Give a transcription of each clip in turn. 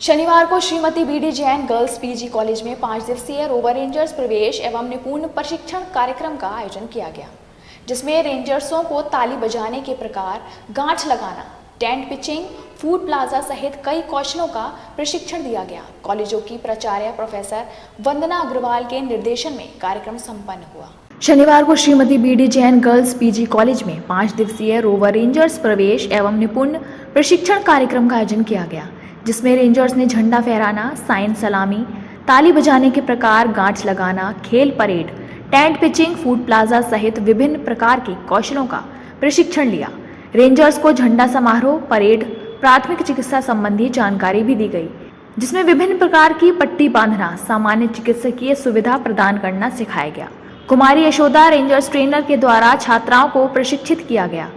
शनिवार को Shrimati BD Jain girls PG college में 5 दिवसीय रोवर रेंजर्स प्रवेश एवं निपुण प्रशिक्षण कार्यक्रम का आयोजन किया गया, जिसमें रेंजर्सों को ताली बजाने के प्रकार, गांठ लगाना, टेंट पिचिंग, फूड प्लाजा सहित कई कौशलों का प्रशिक्षण दिया गया। कॉलेजों की प्राचार्य प्रोफेसर वंदना अग्रवाल के निर्देशन में कार्यक्रम संपन्न हुआ। शनिवार को Shrimati BD Jain girls PG college में 5 दिवसीय रोवर रेंजर्स प्रवेश एवं निपुण प्रशिक्षण कार्यक्रम का आयोजन किया गया, जिसमें रेंजर्स ने झंडा फहराना, साइन सलामी, ताली बजाने के प्रकार, गांठ लगाना, खेल parade, tent pitching, food plaza सहित विभिन्न प्रकार के कौशलों का प्रशिक्षण लिया। रेंजर्स को झंडा समारोह, परेड, प्राथमिक चिकित्सा संबंधी जानकारी भी दी गई, जिसमें विभिन्न प्रकार की पट्टी बांधना, सामान्य चिकित्सकीय सुविधा प्रदान करना सिखाया गया। कुमारी यशोदा रेंजर्स ट्रेनर के द्वारा छात्राओं को प्रशिक्षित किया गया।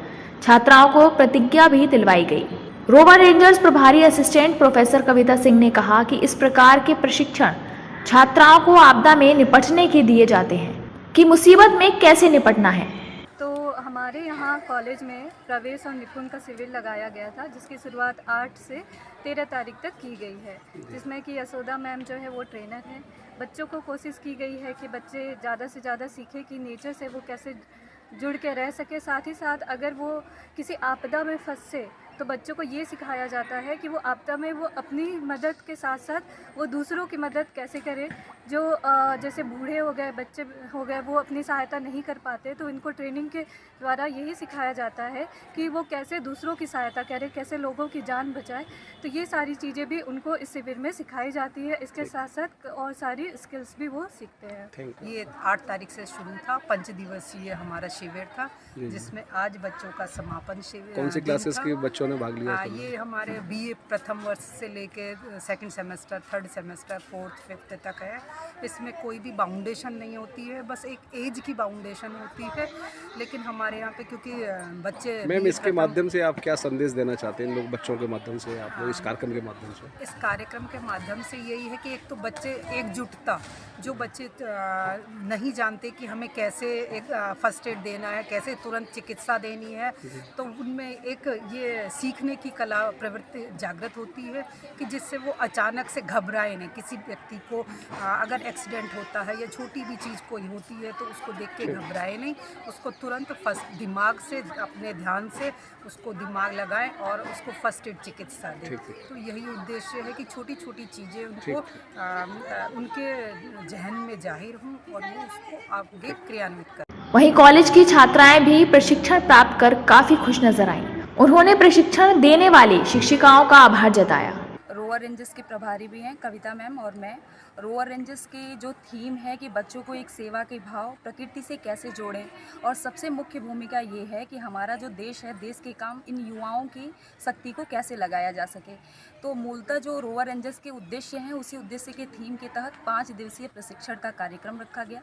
छात्राओं को प्रतिज्ञा भी दिलवाई गई। रोवर रेंजर्स प्रभारी असिस्टेंट प्रोफेसर कविता सिंह ने कहा कि इस प्रकार के प्रशिक्षण छात्राओं को आपदा में निपटने के दिए जाते हैं कि मुसीबत में कैसे निपटना है। तो हमारे यहाँ कॉलेज में प्रवेश और निपुण का शिविर लगाया गया था, जिसकी शुरुआत 8 से 13 तारीख तक की गई है, जिसमें कि यशोदा मैम जो है वो ट्रेनर हैं। बच्चों को कोशिश की गई है कि बच्चे ज़्यादा से ज़्यादा सीखें कि नेचर से वो कैसे जुड़ के रह सके। साथ ही साथ अगर वो किसी आपदा में फंसे तो बच्चों को ये सिखाया जाता है कि वो आपदा में वो अपनी मदद के साथ साथ वो दूसरों की मदद कैसे करें। जो जैसे बूढ़े हो गए, बच्चे हो गए, वो अपनी सहायता नहीं कर पाते, तो इनको ट्रेनिंग के द्वारा यही सिखाया जाता है कि वो कैसे दूसरों की सहायता करें, कैसे लोगों की जान बचाए। तो ये सारी चीज़ें भी उनको इस शिविर में सिखाई जाती है। इसके साथ साथ और सारी स्किल्स भी वो सीखते हैं। ये 8 तारीख से शुरू था, 5 दिवसीय हमारा शिविर था, जिसमें आज बच्चों का समापन शिविर। कौन सी क्लासेस के बच्चों ने भाग लिया? ये हमारे बीए प्रथम वर्ष से लेके 2nd semester, 3rd semester, 4th, 5th तक है। इसमें कोई भी बाउंडेशन नहीं होती है, बस एक एज की बाउंडेशन होती है। लेकिन हमारे यहाँ पे क्योंकि बच्चे मैम, इसके माध्यम से आप क्या संदेश देना चाहते हैं इन लोग बच्चों के माध्यम से, आप लोग इस कार्यक्रम के माध्यम से? इस कार्यक्रम के माध्यम से यही है कि एक तो बच्चे एकजुटता, जो बच्चे नहीं जानते कि हमें कैसे एक फर्स्ट एड देना है, कैसे तुरंत चिकित्सा देनी है, तो उनमें एक ये सीखने की कला प्रवृत्ति जागृत होती है कि जिससे वो अचानक से घबराए नहीं। किसी व्यक्ति को अगर एक्सीडेंट होता है या छोटी भी चीज़ कोई होती है तो उसको देख के घबराए नहीं, उसको तुरंत फर्स्ट दिमाग से, अपने ध्यान से उसको दिमाग लगाएं और उसको फर्स्ट एड चिकित्सा दें। तो यही उद्देश्य है कि छोटी छोटी चीज़ें उनको उनके जहन में जाहिर हों और वो उसको आगे क्रियान्वित करें। वहीं कॉलेज की छात्राएं भी प्रशिक्षण प्राप्त कर काफी खुश नजर आईं। उन्होंने प्रशिक्षण देने वाली शिक्षिकाओं का आभार जताया। रोवर रेंजर्स के प्रभारी भी हैं कविता मैम और मैं। रोवर रेंजर्स की जो थीम है कि बच्चों को एक सेवा के भाव, प्रकृति से कैसे जोड़ें, और सबसे मुख्य भूमिका ये है कि हमारा जो देश है, देश के काम इन युवाओं की शक्ति को कैसे लगाया जा सके। तो मूलतः जो रोवर रेंजर्स के उद्देश्य हैं, उसी उद्देश्य के थीम के तहत 5 दिवसीय प्रशिक्षण का कार्यक्रम रखा गया।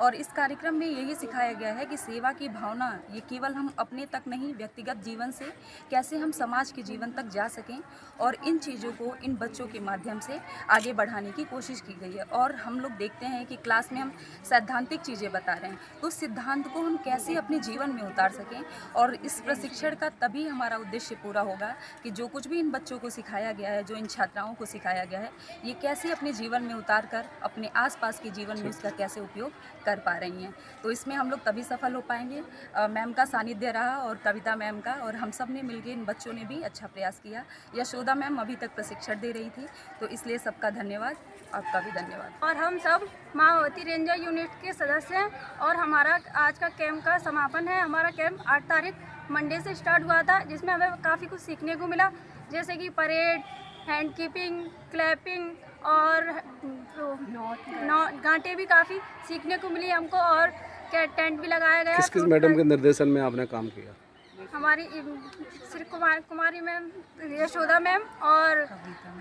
और इस कार्यक्रम में यही सिखाया गया है कि सेवा की भावना ये केवल हम अपने तक नहीं, व्यक्तिगत जीवन से कैसे हम समाज के जीवन तक जा सकें, और इन चीज़ों को इन बच्चों के माध्यम से आगे बढ़ाने की कोशिश की गई है। और हम लोग देखते हैं कि क्लास में हम सैद्धांतिक चीज़ें बता रहे हैं, तो उस सिद्धांत को हम कैसे अपने जीवन में उतार सकें। और इस प्रशिक्षण का तभी हमारा उद्देश्य पूरा होगा कि जो कुछ भी इन बच्चों को सिखाया गया है, जो इन छात्राओं को सिखाया गया है, ये कैसे अपने जीवन में उतार कर अपने आसपास के जीवन में उसका कैसे उपयोग कर पा रही हैं। तो इसमें हम लोग तभी सफल हो पाएंगे। मैम का सानिध्य रहा और कविता मैम का, और हम सब ने मिलकर, इन बच्चों ने भी अच्छा प्रयास किया। यशोदा मैम अभी तक प्रशिक्षण दे रही थी, तो इसलिए सबका धन्यवाद, आपका भी धन्यवाद। और हम सब माओवादी रेंजर यूनिट के सदस्य हैं और हमारा आज का कैंप का समापन है। हमारा कैंप 8 तारीख मंडे से स्टार्ट हुआ था, जिसमें हमें काफ़ी कुछ सीखने को मिला, जैसे कि परेड, हैंड कीपिंग, क्लैपिंग और गांठें भी काफ़ी सीखने को मिली हमको। और टेंट भी लगाया गया। किस मैडम के निर्देशन में आपने काम किया? हमारी श्री कुमारी मैम, यशोदा मैम और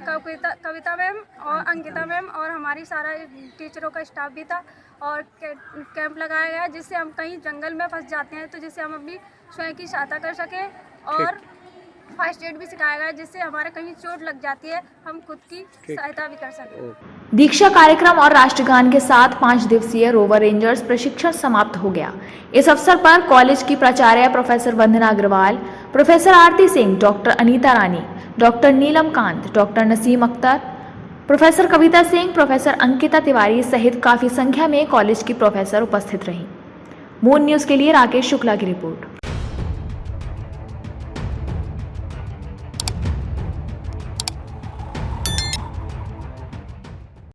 कविता मैम और अंकिता मैम और हमारी सारा टीचरों का स्टाफ भी था। और कैंप लगाया गया जिससे हम कहीं जंगल में फंस जाते हैं तो जिससे हम अपनी स्वयं की सहायता कर सकें, और फर्स्ट एड भी सिखाया गया जिससे हमारे कहीं चोट लग जाती है हम खुद की सहायता भी कर सकें। दीक्षा कार्यक्रम और राष्ट्रगान के साथ 5 दिवसीय रोवर रेंजर्स प्रशिक्षण समाप्त हो गया। इस अवसर पर कॉलेज की प्राचार्य प्रोफेसर वंदना अग्रवाल, प्रोफेसर आरती सिंह, डॉक्टर अनीता रानी, डॉक्टर नीलम Kant, doctor Naseem Akhtar, professor Kavita Singh, professor Ankita Tiwari सहित काफी संख्या में कॉलेज की प्रोफेसर उपस्थित रहीं। मून न्यूज़ के लिए राकेश शुक्ला की रिपोर्ट।